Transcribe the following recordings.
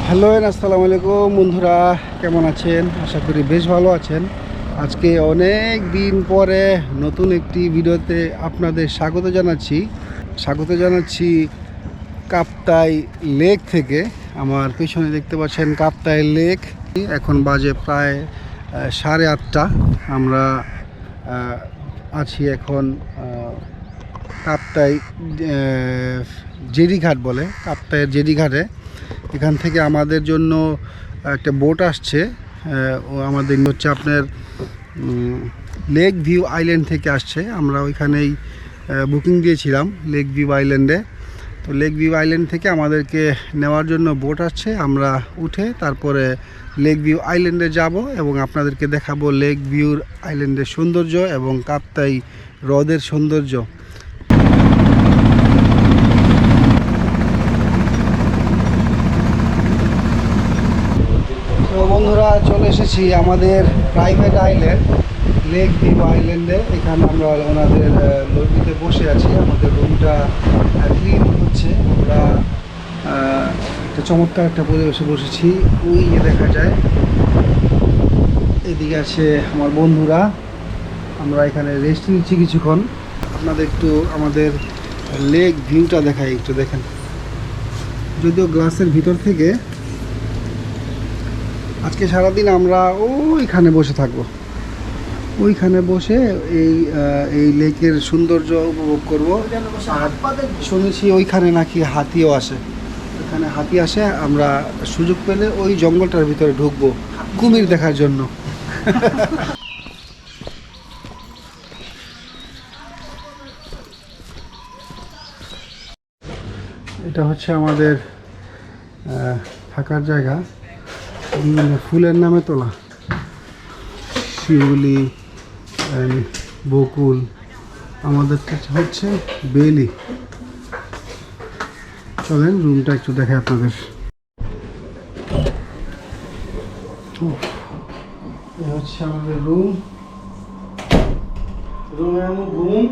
Hello আসসালামু আলাইকুম বন্ধুরা, কেমন আছেন? আশা করি বেশ ভালো আছেন। আজকে অনেক দিন পরে নতুন একটি ভিডিওতে আপনাদের স্বাগত জানাচ্ছি কাপ্তাই লেক থেকে। আমার পিছনে দেখতে পাচ্ছেন কাপ্তাই লেক। এখন বাজে প্রায় 8:30। আমরা আছি এখন কাপ্তাই জেডিঘাট বলে, কাপ্তাইয়ের জেডিঘাটে। এখান থেকে আমাদের জন্য একটা বোট আসছে। ও আমাদের হচ্ছে আপনার লেক ভিউ আইল্যান্ড থেকে আসছে। আমরা ওইখানেই বুকিং দিয়েছিলাম লেক ভিউ আইল্যান্ডে। তো লেক ভিউ আইল্যান্ড থেকে আমাদেরকে নেওয়ার জন্য বোট আসছে। আমরা উঠে তারপরে লেক ভিউ আইল্যান্ডে যাব এবং আপনাদেরকে দেখাবো লেক ভিউর আইল্যান্ডের সৌন্দর্য এবং কাপ্তাই হ্রদের সৌন্দর্য। তো বন্ধুরা, চলে এসেছি আমাদের প্রাইভেট আইল্যান্ড লেক ভিউ আইল্যান্ডে। এখানে আমরা ওনাদের লবিতে বসে আছি। আমাদের রুমটা ক্লিন হচ্ছে। আমরা একটা চমৎকার একটা পরিবেশে বসেছি। ওই দেখা যায়, এদিকে আছে আমার বন্ধুরা। আমরা এখানে রেস্ট নিচ্ছি কিছুক্ষণ। আপনাদের একটু আমাদের লেক ভিউটা দেখাই, একটু দেখেন। যদিও গ্লাসের ভিতর থেকে। আজকে সারাদিন আমরা ওইখানে বসে থাকবো, ওইখানে বসে এই লেকের সৌন্দর্য উপভোগ করব। আর শুনেছি ওইখানে নাকি হাতিও আসে, ওইখানে হাতি আসে। আমরা সুযোগ পেলে ওই জঙ্গলটার ভিতরে ঢুকবো কুমির দেখার জন্য। এটা হচ্ছে আমাদের থাকার জায়গা, বিভিন্ন ফুলের নামে তোলা। শিউলি, বকুল, আমাদের কাছে হচ্ছে বেলি। চলেন রুমটা একটু দেখে আপনাদের। এটা হচ্ছে আমাদের রুমে আমার ঘুম।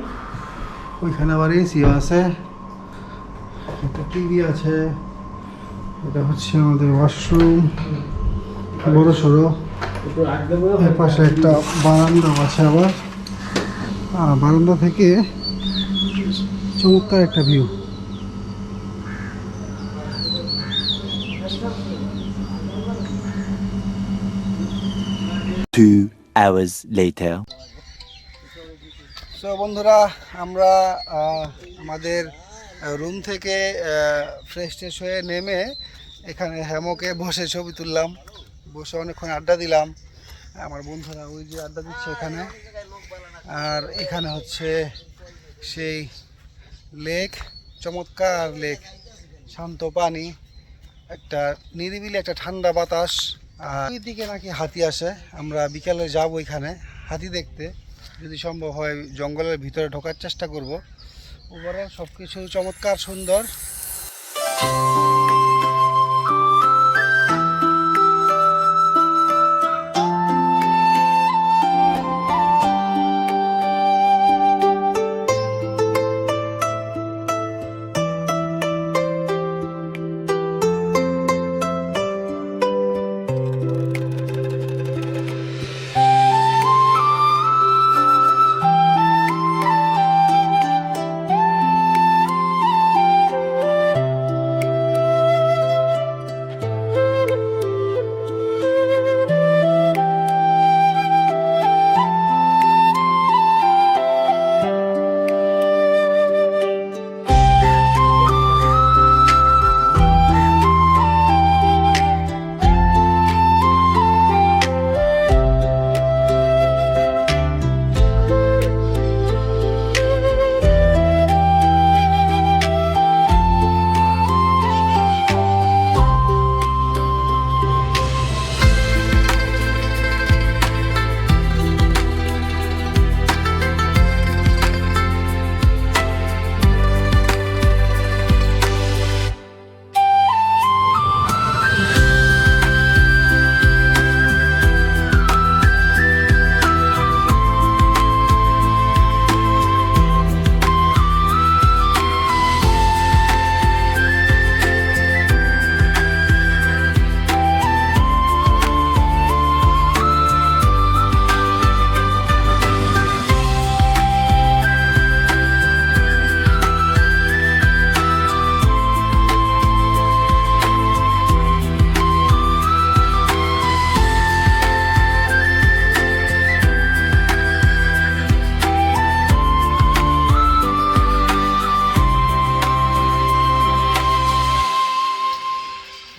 ওইখানে আবার এসিও আছে, একটা টিভি আছে। এটা হচ্ছে আমাদের ওয়াশরুম, বড় সড়ো। এর পাশে একটা বারান্দা আছে আবার। বারান্দা থেকে চমৎকার একটা ভিউ। 2 hours later. সো বন্ধুরা, আমরা আমাদের রুম থেকে ফ্রেশ হয়ে নেমে এখানে হ্যামকে বসে ছবি তুললাম, বসে অনেকক্ষণ আড্ডা দিলাম। আমার বন্ধুরা ওই যে আড্ডা দিচ্ছে এখানে। আর এখানে হচ্ছে সেই লেক, চমৎকার লেক, শান্ত পানি, একটা নিরিবিলি একটা ঠান্ডা বাতাস। আর ওই দিকে নাকি হাতি আসে। আমরা বিকালে যাব ওইখানে হাতি দেখতে, যদি সম্ভব হয় জঙ্গলের ভিতরে ঢোকার চেষ্টা করব। ওভারঅল সব কিছু চমৎকার সুন্দর।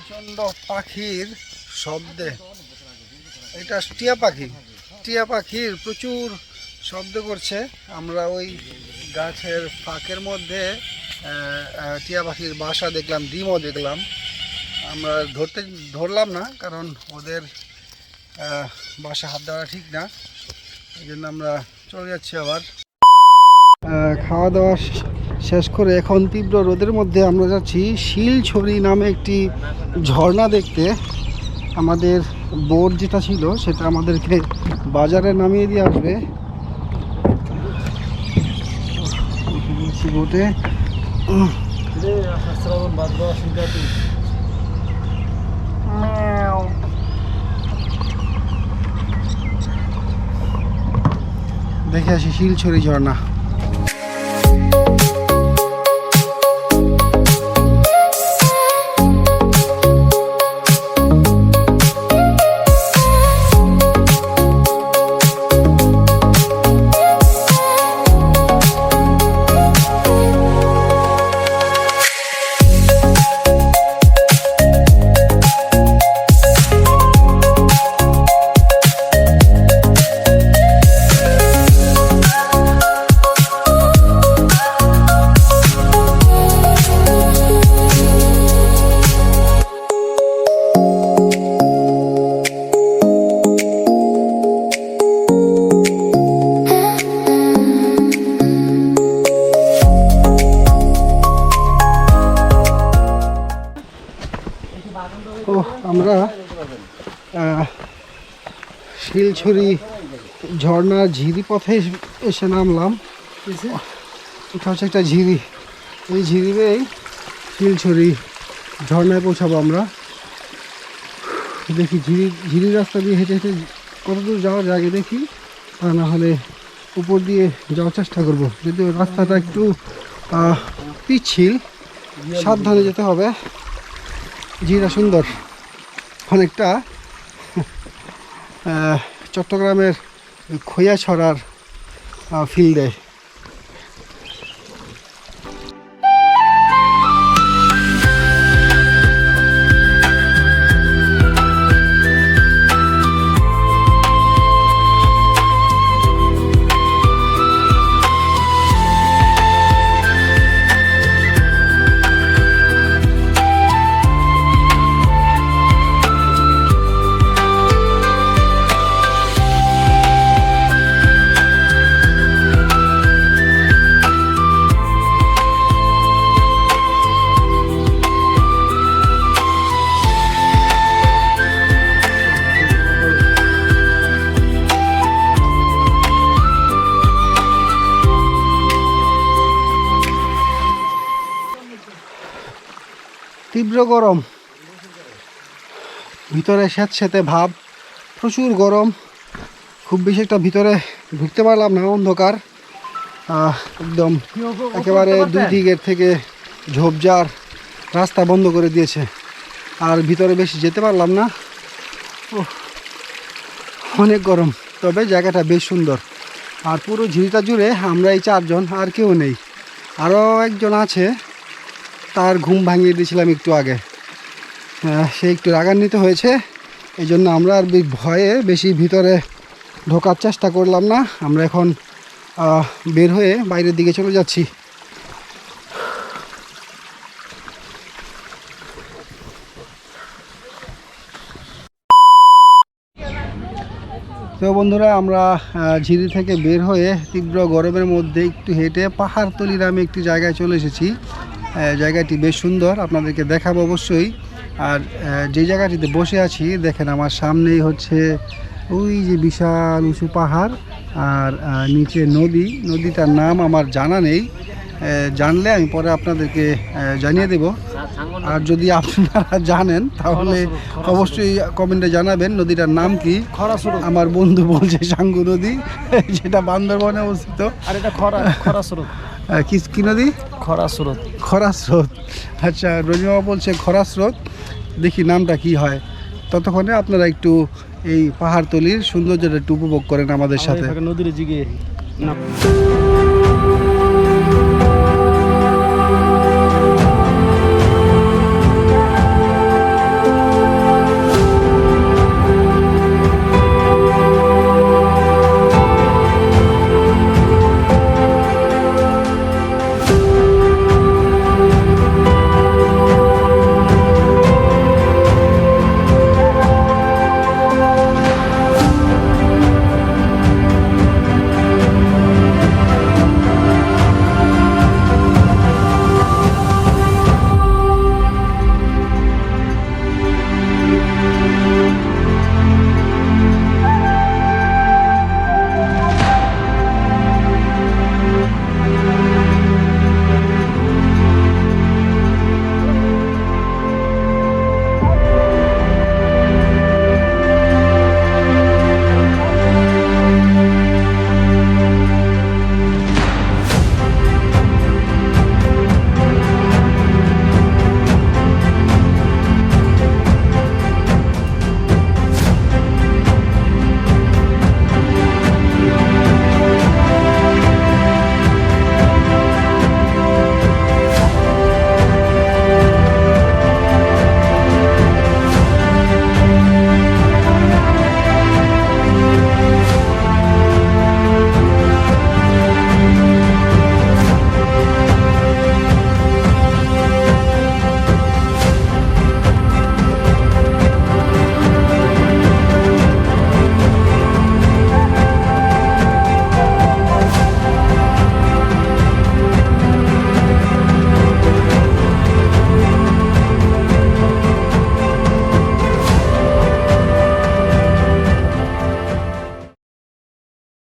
প্রচণ্ড পাখির শব্দে, এটা টিয়া পাখির প্রচুর শব্দ করছে। আমরা ওই গাছের ফাঁকের মধ্যে টিয়া পাখির বাসা দেখলাম, ডিমও দেখলাম। আমরা ধরলাম না, কারণ ওদের বাসা হাত দেওয়া ঠিক না, এই জন্য আমরা চলে যাচ্ছি আবার। খাওয়া দাওয়া শেষ করে এখন তীব্র রোদের মধ্যে আমরা যাচ্ছি শিলছড়ি নামে একটি ঝর্ণা দেখতে। আমাদের বোট যেটা ছিল সেটা আমাদেরকে বাজারে নামিয়ে দিয়ে আসবে। বোটে দেখে আসি শিলছড়ি ঝর্ণা। আমরা শিলছড়ি ঝর্ণার ঝিরি পথে এসে নামলাম। এটা হচ্ছে একটা ঝিরি, এই ঝিরি বেয়েই শিলছড়ি ঝর্ণায় পৌঁছাবো আমরা। দেখি ঝিরি রাস্তা দিয়ে হেঁটে হেঁটে কতদূর যাওয়া যায় দেখি, তা না হলে উপর দিয়ে যাওয়ার চেষ্টা করব। যদিও রাস্তাটা একটু পিচ্ছিল, সাবধানে যেতে হবে। ঝিরিটা সুন্দর, অনেকটা চট্টগ্রামের খৈয়াছড়ার ফিল দেয়। তীব্র গরম, ভিতরে স্যাঁতস্যাঁতে ভাব, প্রচুর গরম। খুব বেশি একটা ভিতরে ঢুকতে পারলাম না, অন্ধকার একদম। একেবারে দুই দিকের থেকে ঝোপঝাড়, রাস্তা বন্ধ করে দিয়েছে, আর ভিতরে বেশি যেতে পারলাম না। অনেক গরম, তবে জায়গাটা বেশ সুন্দর। আর পুরো ঝিরিটা জুড়ে আমরা এই চারজন, আর কেউ নেই। আরও একজন আছে, তার ঘুম ভাঙিয়ে দিয়েছিলাম একটু আগে, সে একটু রাগান্বিত হয়েছে, এই জন্য আমরা আর ভয়ে বেশি ভিতরে ঢোকার চেষ্টা করলাম না। আমরা এখন বের হয়ে বাইরের দিকে চলে যাচ্ছি। তো বন্ধুরা, আমরা ঝিরি থেকে বের হয়ে তীব্র গরমের মধ্যে একটু হেঁটে পাহাড়তলি নামে একটি জায়গায় চলে এসেছি। জায়গাটি বেশ সুন্দর, আপনাদেরকে দেখাবো অবশ্যই। আর যে জায়গাটিতে বসে আছি দেখেন, আমার সামনেই হচ্ছে ওই যে বিশাল উঁচু পাহাড়, আর নিচে নদীটার নাম আমার জানা নেই, জানলে আমি পরে আপনাদেরকে জানিয়ে দেব। আর যদি আপনারা জানেন তাহলে অবশ্যই কমেন্টে জানাবেন নদীটার নাম কি। আমার বন্ধু বলছে সাঙ্গু নদী, যেটা বান্দরবনে অবস্থিত। আর এটা খরা স্রোত। কি নদী? খরা স্রোত। আচ্ছা, রঞ্জিমা বলছে খরা স্রোত, দেখি নামটা কি হয়। ততক্ষণে আপনারা একটু এই পাহাড়তলির সৌন্দর্যটা একটু উপভোগ করেন আমাদের সাথে। নদীর জিগে